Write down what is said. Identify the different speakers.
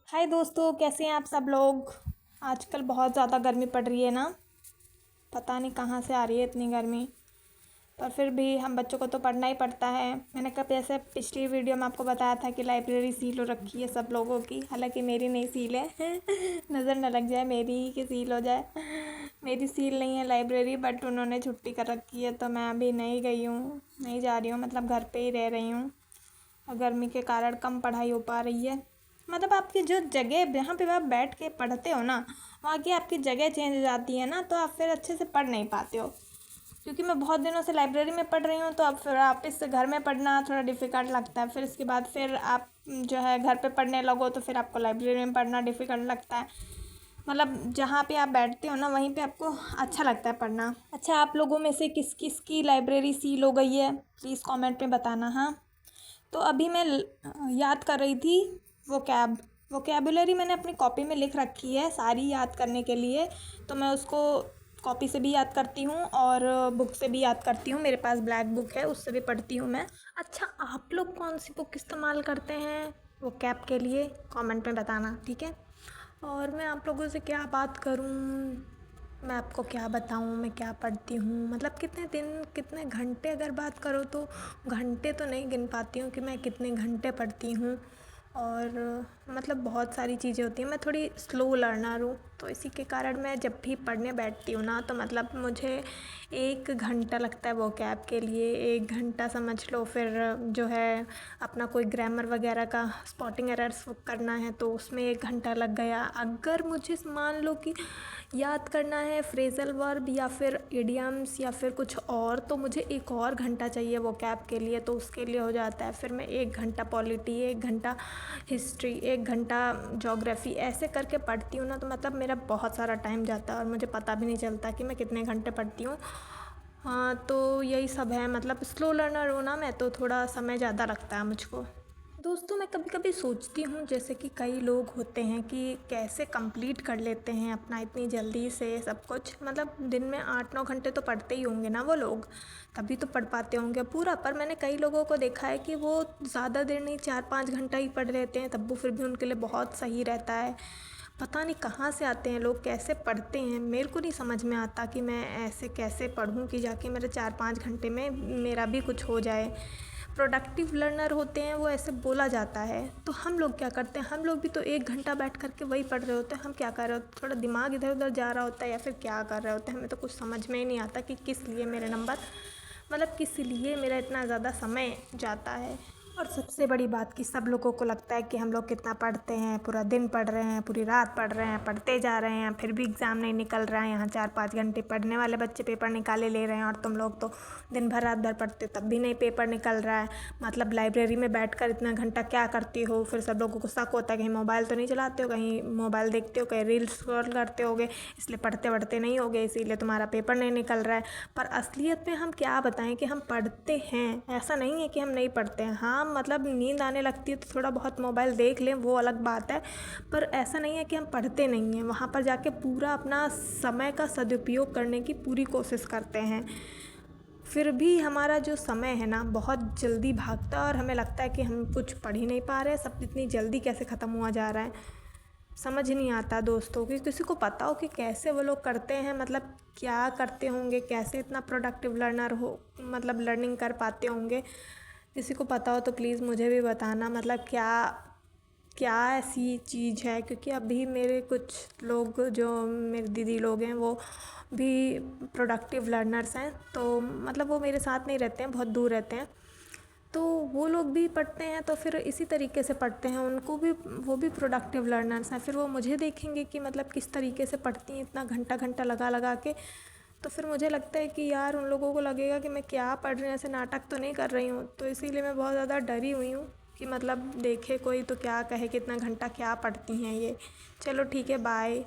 Speaker 1: हाय दोस्तों, कैसे हैं आप सब लोग। आजकल बहुत ज़्यादा गर्मी पड़ रही है ना। पता नहीं कहाँ से आ रही है इतनी गर्मी, पर फिर भी हम बच्चों को तो पढ़ना ही पड़ता है। मैंने कब जैसे पिछली वीडियो में आपको बताया था कि लाइब्रेरी सील हो रखी है सब लोगों की, हालांकि मेरी नहीं सील है नज़र न लग जाए मेरी ही कि सील हो जाए। मेरी सील नहीं है लाइब्रेरी, बट उन्होंने छुट्टी कर रखी है तो मैं अभी नहीं गई हूँ, नहीं जा रही हूँ, मतलब घर पे ही रह रही हूँ। और गर्मी के कारण कम पढ़ाई हो पा रही है। मतलब आपकी जो जगह जहाँ पे आप बैठ के पढ़ते हो ना, वहाँ की आपकी जगह चेंज हो जाती है ना, तो आप फिर अच्छे से पढ़ नहीं पाते हो। क्योंकि मैं बहुत दिनों से लाइब्रेरी में पढ़ रही हूँ, तो अब फिर आप इस घर में पढ़ना थोड़ा डिफ़िकल्ट लगता है। फिर इसके बाद फिर आप जो है घर पे पढ़ने लगो तो फिर आपको लाइब्रेरी में पढ़ना डिफ़िकल्ट लगता है। मतलब जहाँ पे आप बैठते हो ना, वहीं पे आपको अच्छा लगता है पढ़ना। अच्छा, आप लोगों में से किस किस की लाइब्रेरी सील हो गई है, प्लीज़ कमेंट में बताना। हाँ, तो अभी मैं याद कर रही थी वोकैबुलरी मैंने अपनी कॉपी में लिख रखी है सारी याद करने के लिए। तो मैं उसको कॉपी से भी याद करती हूँ और बुक से भी याद करती हूँ। मेरे पास ब्लैक बुक है, उससे भी पढ़ती हूँ मैं। अच्छा, आप लोग कौन सी बुक इस्तेमाल करते हैं वोकैब के लिए, कमेंट में बताना, ठीक है। और मैं आप लोगों से क्या बात करूँ, मैं आपको क्या बताऊँ मैं क्या पढ़ती हूँ। मतलब कितने दिन कितने घंटे अगर बात करो तो घंटे तो नहीं गिन पाती हूँ कि मैं कितने घंटे पढ़ती हूँ। और मतलब बहुत सारी चीज़ें होती हैं। मैं थोड़ी स्लो लर्नर हूँ, तो इसी के कारण मैं जब भी पढ़ने बैठती हूँ ना, तो मतलब मुझे 1 घंटा लगता है वोकैब के लिए। 1 घंटा समझ लो। फिर जो है अपना कोई ग्रामर वगैरह का स्पॉटिंग एरर्स करना है तो उसमें 1 घंटा लग गया। अगर मुझे मान लो कि याद करना है फ्रेजल वर्ब या फिर इडियम्स या फिर कुछ और, तो मुझे 1 और घंटा चाहिए वोकैब के लिए, तो उसके लिए हो जाता है। फिर मैं 1 घंटा पॉलिटी, 1 घंटा हिस्ट्री, 1 घंटा ज्योग्राफी, ऐसे करके पढ़ती हूँ ना, तो मतलब मेरा बहुत सारा टाइम जाता है और मुझे पता भी नहीं चलता कि मैं कितने घंटे पढ़ती हूँ। हाँ, तो यही सब है। मतलब स्लो लर्नर हूँ ना मैं, तो थोड़ा समय ज़्यादा लगता है मुझको। दोस्तों, मैं कभी कभी सोचती हूँ जैसे कि कई लोग होते हैं कि कैसे कंप्लीट कर लेते हैं अपना इतनी जल्दी से सब कुछ। मतलब दिन में 8-9 घंटे तो पढ़ते ही होंगे ना वो लोग, तभी तो पढ़ पाते होंगे पूरा। पर मैंने कई लोगों को देखा है कि वो ज़्यादा देर नहीं, 4-5 घंटा ही पढ़ लेते हैं, तब वो फिर भी उनके लिए बहुत सही रहता है। पता नहीं कहाँ से आते हैं लोग, कैसे पढ़ते हैं, मेरे को नहीं समझ में आता कि मैं ऐसे कैसे पढ़ूँ कि जाके मेरे 4-5 घंटे में मेरा भी कुछ हो जाए। प्रोडक्टिव लर्नर होते हैं वो, ऐसे बोला जाता है। तो हम लोग क्या करते हैं, हम लोग भी तो 1 घंटा बैठ करके वही पढ़ रहे होते हैं। हम क्या कर रहे होते हैं, थोड़ा दिमाग इधर उधर जा रहा होता है या फिर क्या कर रहे होते हैं, हमें तो कुछ समझ में ही नहीं आता कि किस लिए मेरे नंबर, मतलब किस लिए मेरा इतना ज़्यादा समय जाता है। और सबसे बड़ी बात कि सब लोगों को लगता है कि हम लोग कितना पढ़ते हैं, पूरा दिन पढ़ रहे हैं, पूरी रात पढ़ रहे हैं, पढ़ते जा रहे हैं, फिर भी एग्ज़ाम नहीं निकल रहा है। यहाँ 4-5 घंटे पढ़ने वाले बच्चे पेपर निकाले ले रहे हैं, और तुम लोग तो दिन भर रात भर पढ़ते हो तब भी नहीं पेपर निकल रहा है। मतलब लाइब्रेरी में बैठकर इतना घंटा क्या करती हो। फिर सब लोगों को शक होता है कहीं मोबाइल तो नहीं चलाते हो, कहीं मोबाइल देखते हो, कहीं रील्स स्क्रॉल करते होगे, इसलिए पढ़ते वढ़ते नहीं होगे, इसीलिए तुम्हारा पेपर नहीं निकल रहा है। पर असलियत में हम क्या बताएं कि हम पढ़ते हैं, ऐसा नहीं है कि हम नहीं पढ़ते हैं। हाँ, मतलब नींद आने लगती है तो थोड़ा बहुत मोबाइल देख लें, वो अलग बात है, पर ऐसा नहीं है कि हम पढ़ते नहीं हैं। वहाँ पर जाके पूरा अपना समय का सदुपयोग करने की पूरी कोशिश करते हैं। फिर भी हमारा जो समय है ना बहुत जल्दी भागता है, और हमें लगता है कि हम कुछ पढ़ ही नहीं पा रहे, सब इतनी जल्दी कैसे ख़त्म हुआ जा रहा है, समझ नहीं आता दोस्तों। कि किसी को पता हो कि कैसे वो लोग करते हैं, मतलब क्या करते होंगे, कैसे इतना प्रोडक्टिव लर्नर हो, मतलब लर्निंग कर पाते होंगे। किसी को पता हो तो प्लीज़ मुझे भी बताना, मतलब क्या क्या ऐसी चीज़ है। क्योंकि अभी मेरे कुछ लोग जो मेरे दीदी लोग हैं वो भी प्रोडक्टिव लर्नर्स हैं, तो मतलब वो मेरे साथ नहीं रहते हैं, बहुत दूर रहते हैं, तो वो लोग भी पढ़ते हैं, तो फिर इसी तरीके से पढ़ते हैं। उनको भी, वो भी प्रोडक्टिव लर्नर्स हैं। फिर वो मुझे देखेंगे कि मतलब किस तरीके से पढ़ती हैं इतना घंटा घंटा लगा लगा के, तो फिर मुझे लगता है कि यार उन लोगों को लगेगा कि मैं क्या पढ़ रही हूँ, ऐसे नाटक तो नहीं कर रही हूँ। तो इसीलिए मैं बहुत ज़्यादा डरी हुई हूँ कि मतलब देखे कोई तो क्या कहे कि इतना घंटा क्या पढ़ती हैं ये। चलो ठीक है, बाय।